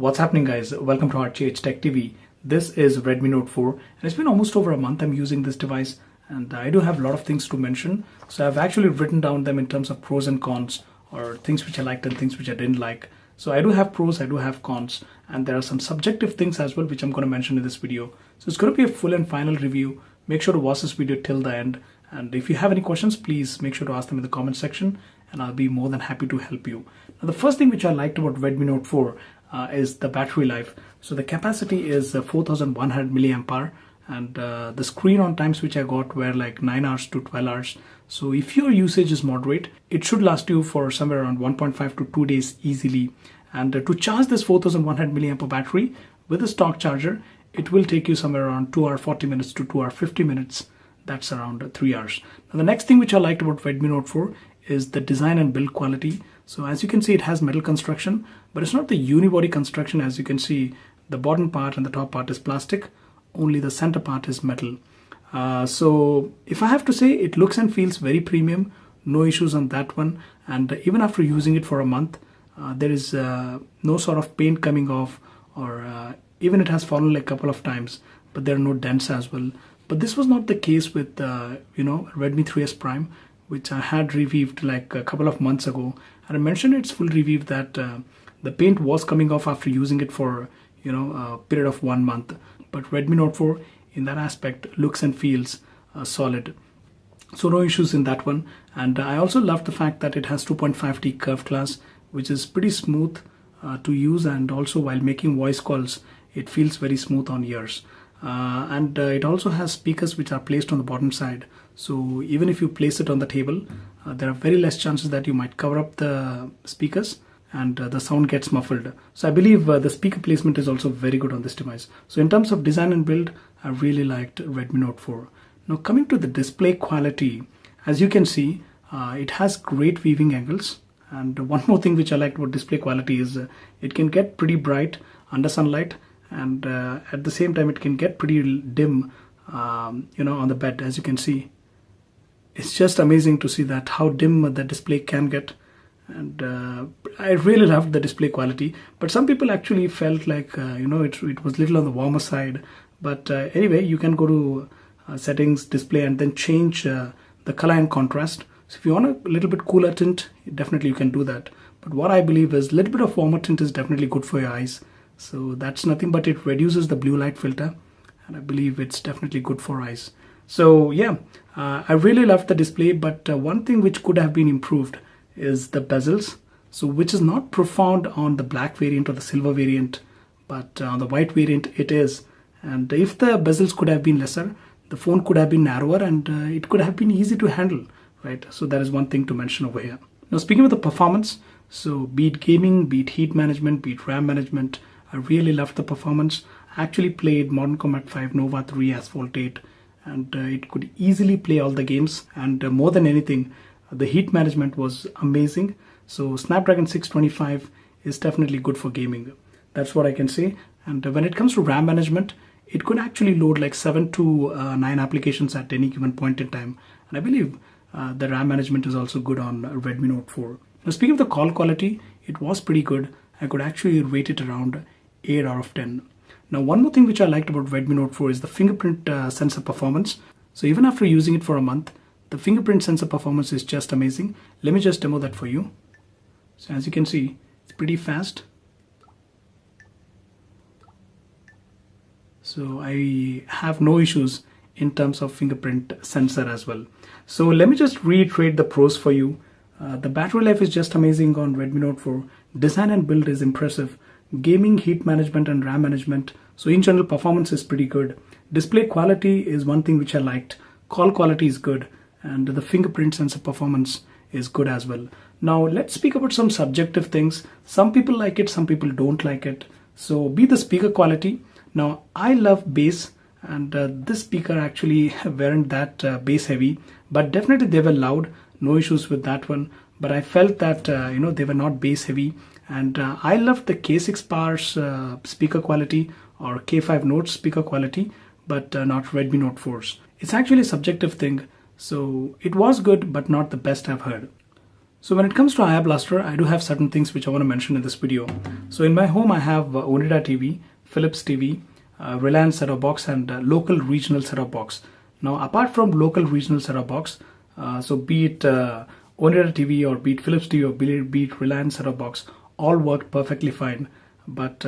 What's happening, guys? Welcome to RGH Tech TV. This is Redmi Note 4 and it's been almost over a month I'm using this device, and I do have a lot of things to mention. So I've actually written down them in terms of pros and cons, or things which I liked and things which I didn't like. So I do have pros, I do have cons, and there are some subjective things as well which I'm going to mention in this video. So it's going to be a full and final review. Make sure to watch this video till the end, and if you have any questions, please make sure to ask them in the comment section and I'll be more than happy to help you. Now, the first thing which I liked about Redmi Note 4 is the battery life. So the capacity is 4100 milliamp hour, and the screen on times which I got were like 9 hours to 12 hours. So if your usage is moderate, it should last you for somewhere around 1.5 to 2 days easily. And to charge this 4100 milliamp hour battery with a stock charger, it will take you somewhere around 2 hours 40 minutes to 2 hours 50 minutes. That's around 3 hours. Now, the next thing which I liked about Redmi Note 4 is the design and build quality. So as you can see, it has metal construction, but it's not the unibody construction. As you can see, the bottom part and the top part is plastic, only the center part is metal. So if I have to say, it looks and feels very premium, no issues on that one. And even after using it for a month, there is no sort of paint coming off, or even it has fallen like a couple of times, but there are no dents as well. But this was not the case with Redmi 3S Prime, which I had reviewed like a couple of months ago, and I mentioned its full review that the paint was coming off after using it for a period of 1 month. But Redmi Note 4 in that aspect looks and feels solid, so no issues in that one. And I also love the fact that it has 2.5D curved glass, which is pretty smooth to use, and also while making voice calls it feels very smooth on ears. And it also has speakers which are placed on the bottom side, so even if you place it on the table, there are very less chances that you might cover up the speakers and the sound gets muffled. So I believe the speaker placement is also very good on this device. So in terms of design and build, I really liked Redmi Note 4. Now, coming to the display quality, as you can see, it has great viewing angles. And one more thing which I liked about display quality is it can get pretty bright under sunlight, and at the same time it can get pretty dim on the bed. As you can see, it's just amazing to see that how dim the display can get. And I really loved the display quality, but some people actually felt like it was little on the warmer side. But anyway, you can go to settings, display, and then change the color and contrast. So if you want a little bit cooler tint, definitely you can do that. But what I believe is a little bit of warmer tint is definitely good for your eyes. So that's nothing but it reduces the blue light filter, and I believe it's definitely good for eyes. So yeah, I really loved the display, but one thing which could have been improved is the bezels. So which is not profound on the black variant or the silver variant, but on the white variant it is. And if the bezels could have been lesser, the phone could have been narrower, and it could have been easy to handle, right? So that is one thing to mention over here. Now, speaking of the performance, so be it gaming, be it heat management, be it RAM management, I really loved the performance. I actually played Modern Combat 5, Nova 3, Asphalt 8, and it could easily play all the games. And more than anything, the heat management was amazing. So Snapdragon 625 is definitely good for gaming. That's what I can say. And when it comes to RAM management, it could actually load like 7 to 9 applications at any given point in time. And I believe the RAM management is also good on Redmi Note 4. Now, speaking of the call quality, it was pretty good. I could actually rate it around 8 out of 10. Now, one more thing which I liked about Redmi Note 4 is the fingerprint sensor performance. So even after using it for a month, the fingerprint sensor performance is just amazing. Let me just demo that for you. So as you can see, it's pretty fast. So I have no issues in terms of fingerprint sensor as well. So let me just reiterate the pros for you. The battery life is just amazing on Redmi Note 4. Design and build is impressive. Gaming, heat management, and RAM management. So in general, performance is pretty good. Display quality is one thing which I liked. Call quality is good. And the fingerprint sensor performance is good as well. Now let's speak about some subjective things. Some people like it, some people don't like it. So be the speaker quality. Now I love bass, and this speaker actually weren't that bass heavy, but definitely they were loud. No issues with that one. But I felt that they were not bass heavy, and I loved the K6 Power's speaker quality, or K5 Note's speaker quality, but not Redmi Note 4's. It's actually a subjective thing. So it was good, but not the best I've heard. So when it comes to IR Blaster, I do have certain things which I want to mention in this video. So in my home, I have Onida TV, Philips TV, Reliance set-top box, and local regional set-top box. Now, apart from local regional set-top box, so be it Onida TV or be it Philips TV or be it Reliance set-top box, all worked perfectly fine. But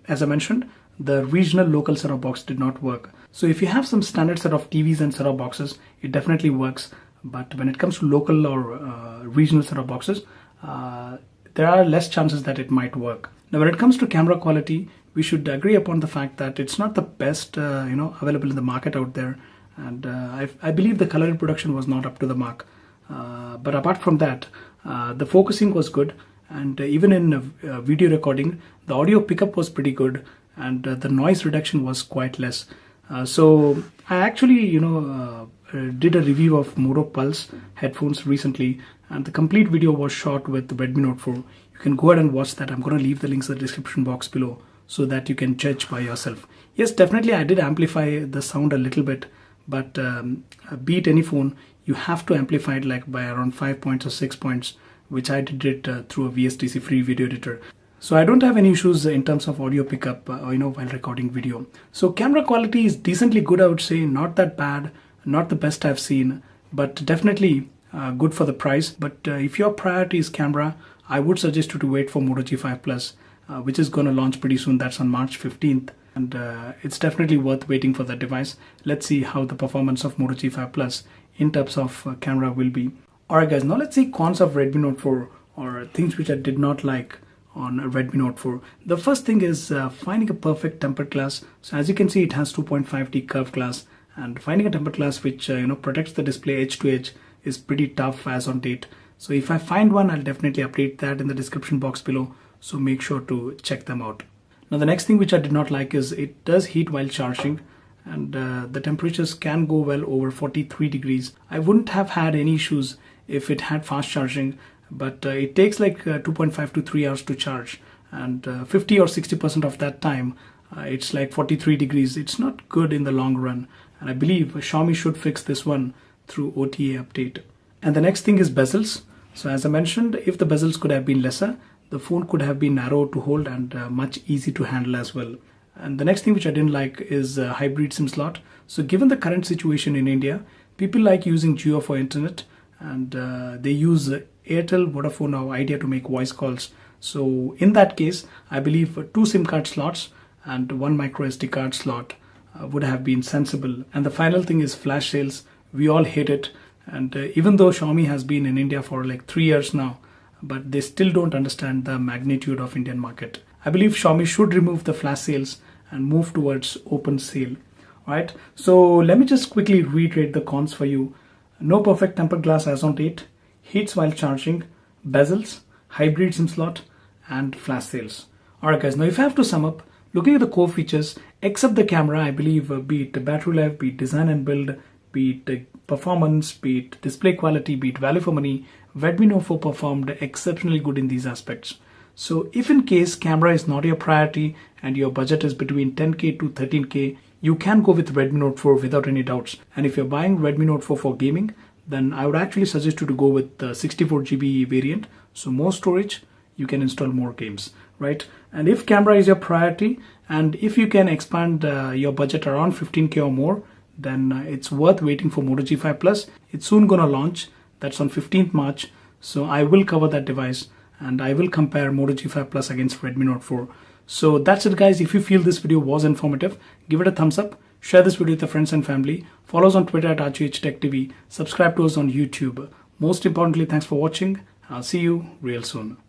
as I mentioned, the regional local set-top box did not work. So if you have some standard set of TVs and set-top boxes, it definitely works. But when it comes to local or regional set-top boxes, there are less chances that it might work. Now, when it comes to camera quality, we should agree upon the fact that it's not the best, available in the market out there. And I believe the color reproduction was not up to the mark. But apart from that, the focusing was good. And even in video recording, the audio pickup was pretty good. And the noise reduction was quite less. So I actually, did a review of Moto Pulse headphones recently, and the complete video was shot with the Redmi Note 4. You can go ahead and watch that. I'm going to leave the links in the description box below so that you can judge by yourself. Yes, definitely I did amplify the sound a little bit, but be it any phone, you have to amplify it like by around 5 points or 6 points, which I did it through a VSTC free video editor. So I don't have any issues in terms of audio pickup, while recording video. So camera quality is decently good, I would say, not that bad. Not the best I've seen, but definitely good for the price. But if your priority is camera, I would suggest you to wait for Moto G5 Plus, which is going to launch pretty soon. That's on March 15th. And it's definitely worth waiting for that device. Let's see how the performance of Moto G5 Plus in terms of camera will be. Alright guys, now let's see cons of Redmi Note 4 or things which I did not like on Redmi Note 4. The first thing is finding a perfect tempered glass. So as you can see, it has 2.5D curved glass. And finding a tempered glass which protects the display edge to edge is pretty tough as on date. So if I find one, I'll definitely update that in the description box below. So make sure to check them out. Now the next thing which I did not like is it does heat while charging, and the temperatures can go well over 43 degrees. I wouldn't have had any issues if it had fast charging, but it takes like 2.5 to 3 hours to charge, and 50 or 60% of that time it's like 43 degrees. It's not good in the long run. And I believe Xiaomi should fix this one through OTA update. And the next thing is bezels. So as I mentioned, if the bezels could have been lesser, the phone could have been narrow to hold and much easy to handle as well. And the next thing which I didn't like is hybrid SIM slot. So given the current situation in India, people like using Jio for internet, and they use Airtel, Vodafone or Idea to make voice calls. So in that case, I believe 2 SIM card slots and 1 micro SD card slot would have been sensible. And the final thing is flash sales. We all hate it, and even though Xiaomi has been in India for like 3 years now, but they still don't understand the magnitude of Indian market. I believe Xiaomi should remove the flash sales and move towards open sale. Alright, so let me just quickly reiterate the cons for you. No perfect tempered glass as on date, heats while charging, bezels, hybrid SIM slot, and flash sales. Alright guys, now if I have to sum up, looking at the core features, except the camera, I believe be it battery life, be it design and build, be it performance, be it display quality, be it value for money, Redmi Note 4 performed exceptionally good in these aspects. So if in case camera is not your priority and your budget is between 10k to 13k, you can go with Redmi Note 4 without any doubts. And if you're buying Redmi Note 4 for gaming, then I would actually suggest you to go with the 64GB variant. So more storage, you can install more games, right? And if camera is your priority, and if you can expand your budget around 15k or more, then it's worth waiting for Moto G5 Plus. It's soon gonna launch. That's on 15th March. So I will cover that device and I will compare Moto G5 Plus against Redmi Note 4. So that's it guys. If you feel this video was informative, give it a thumbs up, share this video with your friends and family, follow us on Twitter at RGHTechTV, subscribe to us on YouTube. Most importantly, thanks for watching. I'll see you real soon.